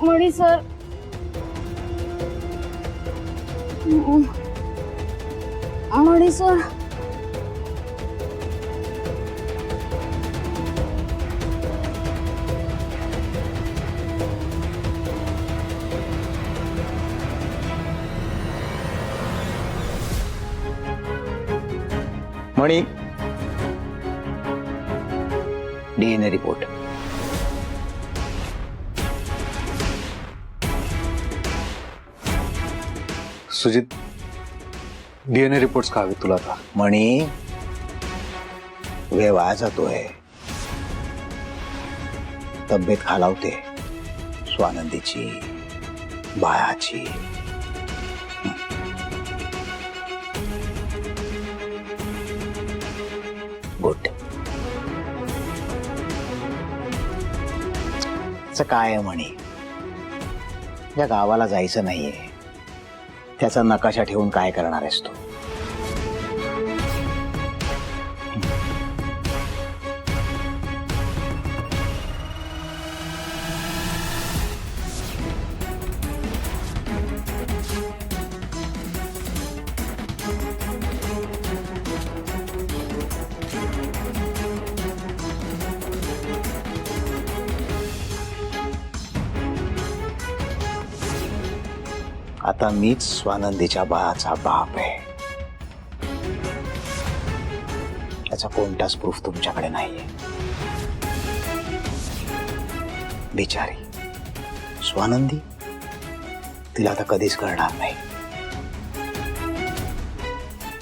मणी सर मणी सर मणी DNA report Sujit DNA reports का हवे तुला आता? मणी वेळ वाया जातोय, तब्येत खालावते स्वानंदीची, बाळाची. गुड. काय आहे म्हणे, या गावाला जायचं नाहीये, त्याचा नकाशा ठेवून काय करणार आहेस तू? आता मीच स्वानंदीच्या बाळाचा बाप आहे, याचा कोणताच प्रूफ तुमच्याकडे नाहीये. बिचारी स्वानंदी, तिला आता कधीच कळणार नाही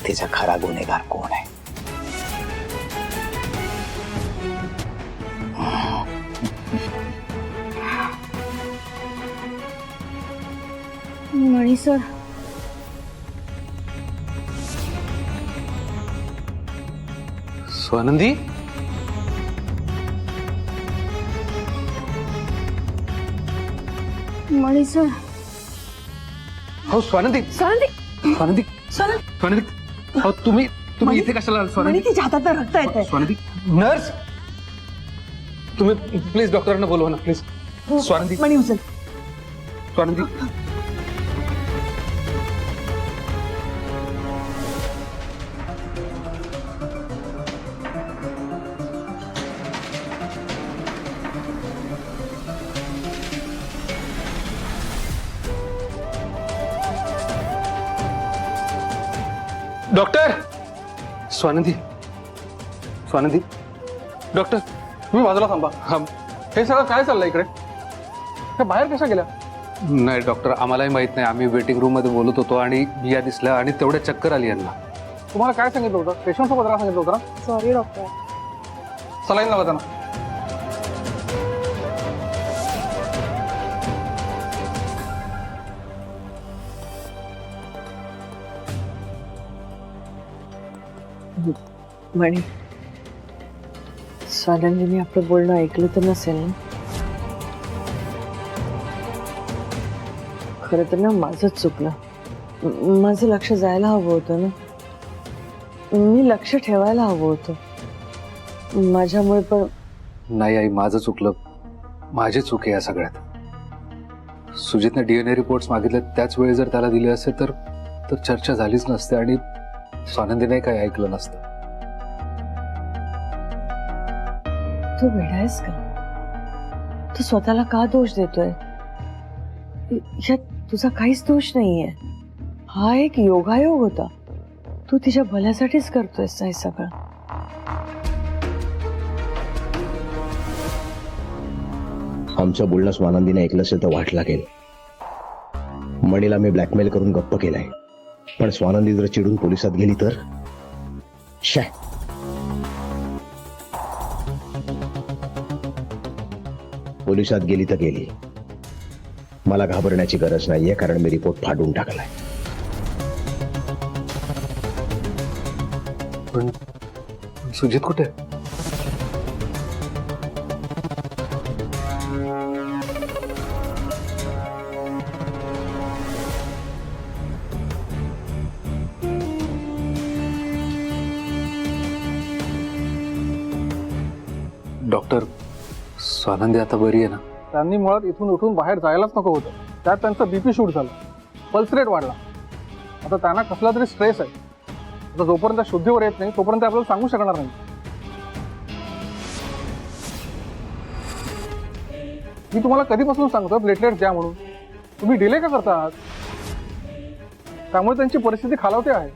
तिचा खरा गुन्हेगार कोण आहे. मणी सर स्वानंदी, मणी सर हो स्वानंदी, स्वानंदी स्वानंदी, स्वानंदी, हो तुम्ही इथे कशाला आलात स्वानंदी? तिच्या हातात रक्त येतंय. स्वानंदी, नर्स तुम्ही प्लीज डॉक्टरांना बोलवा ना प्लीज. स्वानंदी, मणी उचल. स्वानंदी, डॉक्टर. स्वानंदी, स्वानंदी, डॉक्टर तुम्ही बाजूला थांबा. हा. हे सगळं काय चाललंय इकडे? त्या बाहेर कशा गेल्या? नाही डॉक्टर, आम्हालाही माहित नाही. आम्ही वेटिंग रूम मध्ये बोलत होतो आणि या दिसल्या आणि तेवढ्या चक्कर आली यांना. तुम्हाला काय सांगितलं होतं? पेशंट सोबत राहा सांगितलं होतं ना? Sorry doctor. सलाईन लावा त्यांना. मणी, स्वानंदीने आपलं बोलणं ऐकलं तर नसेल ना? खरं तर ना माझंच चुकलं. माझं लक्ष जायला हवं होतं ना, मी लक्ष ठेवायला हवं होतं. माझ्यामुळे पण. नाही आई, माझं चुकलं, माझी चूक आहे या सगळ्यात. सुजितने डीएनए रिपोर्ट्स मागितले, त्याच वेळी जर त्याला दिले असते तर चर्चा झालीच नसते आणि स्वानंदीने काही ऐकलं नसतं. तू वेडा आहेस का? तू स्वतःला का दोष देतोय? यात तुझा काहीच दोष नाहीये. हा एक योगायोग होता. तू तिच्या भल्यासाठीच करतोयस हे सगळं. आमचं बोलणं स्वानंदीने ऐकलं असेल तर वाट लागेल. मणीला मी ब्लॅकमेल करून गप्प केलाय, पण स्वानंदी जर चिडून पोलिसात गेली तर पोलिसात गेली तर गेली. मला घाबरण्याची गरज नाहीये, कारण मी रिपोर्ट फाडून टाकलाय. पण सुजित कुठे? डॉक्टर, स्वानंदी आता बरी आहे ना? त्यांनी मुळात इथून उठून बाहेर जायलाच नको होतं. त्यात त्यांचं बीपी शूट झालं, पल्स रेट वाढला. आता त्यांना कसला तरी स्ट्रेस आहे. आता जोपर्यंत शुद्धीवर येत नाही तोपर्यंत आपल्याला सांगू शकणार नाही. मी तुम्हाला कधीपासून सांगतो प्लेटलेट द्या म्हणून. तुम्ही डिले का करता आहात? त्यामुळे त्यांची परिस्थिती खालावते आहे.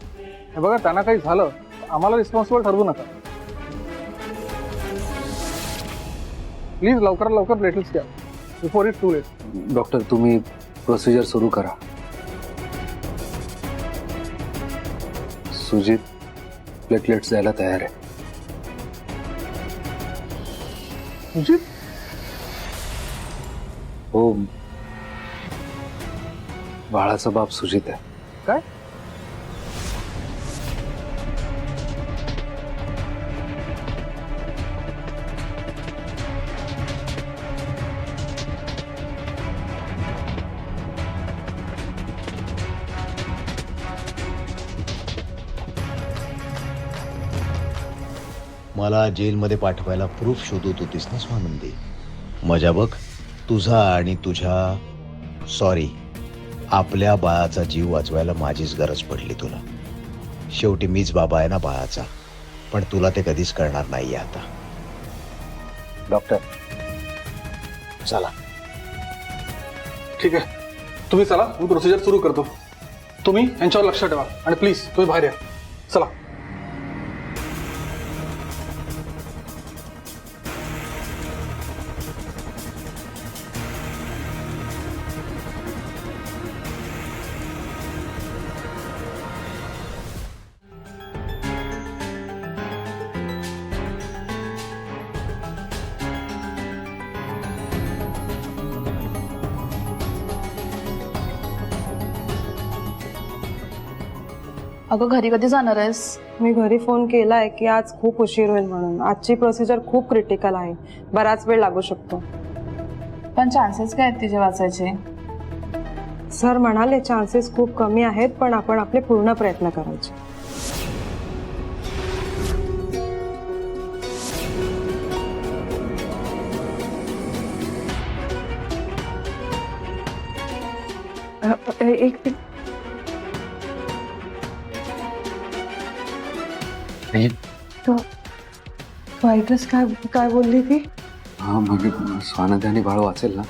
हे बघा, त्यांना काही झालं तर आम्हाला रिस्पॉन्सिबल ठरवू नका. प्लीज लवकरात लवकर प्लेटलेट्स द्या before it too late. Doctor, तुम्ही प्रोसिजर सुरू करा. सुजित प्लेटलेट्स द्यायला तयार आहे. सुजित, हो, बाळाचा बाप सुजित आहे. काय? मला जेलमध्ये पाठवायला प्रूफ शोधत होतीस ना स्वानंदी. मजा बघ, तुझा आणि तुझ्या सॉरी आपल्या बाळाचा जीव वाचवायला माझीच गरज पडली तुला. शेवटी मीच बाबा आहे ना बाळाचा. पण तुला ते कधीच कळणार नाहीये आता. डॉक्टर, चला. ठीक आहे, तुम्ही चला, मी प्रोसिजर सुरू करतो. तुम्ही यांच्यावर लक्ष ठेवा आणि प्लीज तुम्ही बाहेर या. चला. अगं घरी कधी जाणार आहेस? मी घरी फोन केलाय की आज खूप उशीर होईल म्हणून. आजची प्रोसिजर खूप क्रिटिकल आहे, बराच वेळ लागू शकतो. पण चान्सेस काय आहेत तिचे वाचायचे? सर म्हणाले चान्सेस खूप कमी आहेत, पण आपण आपले पूर्ण प्रयत्न करायचे. एक तू ऐकलंस काय काय बोलली ती? हा, म्हणजे स्वानंदी आणि बाळ वाचेल ना?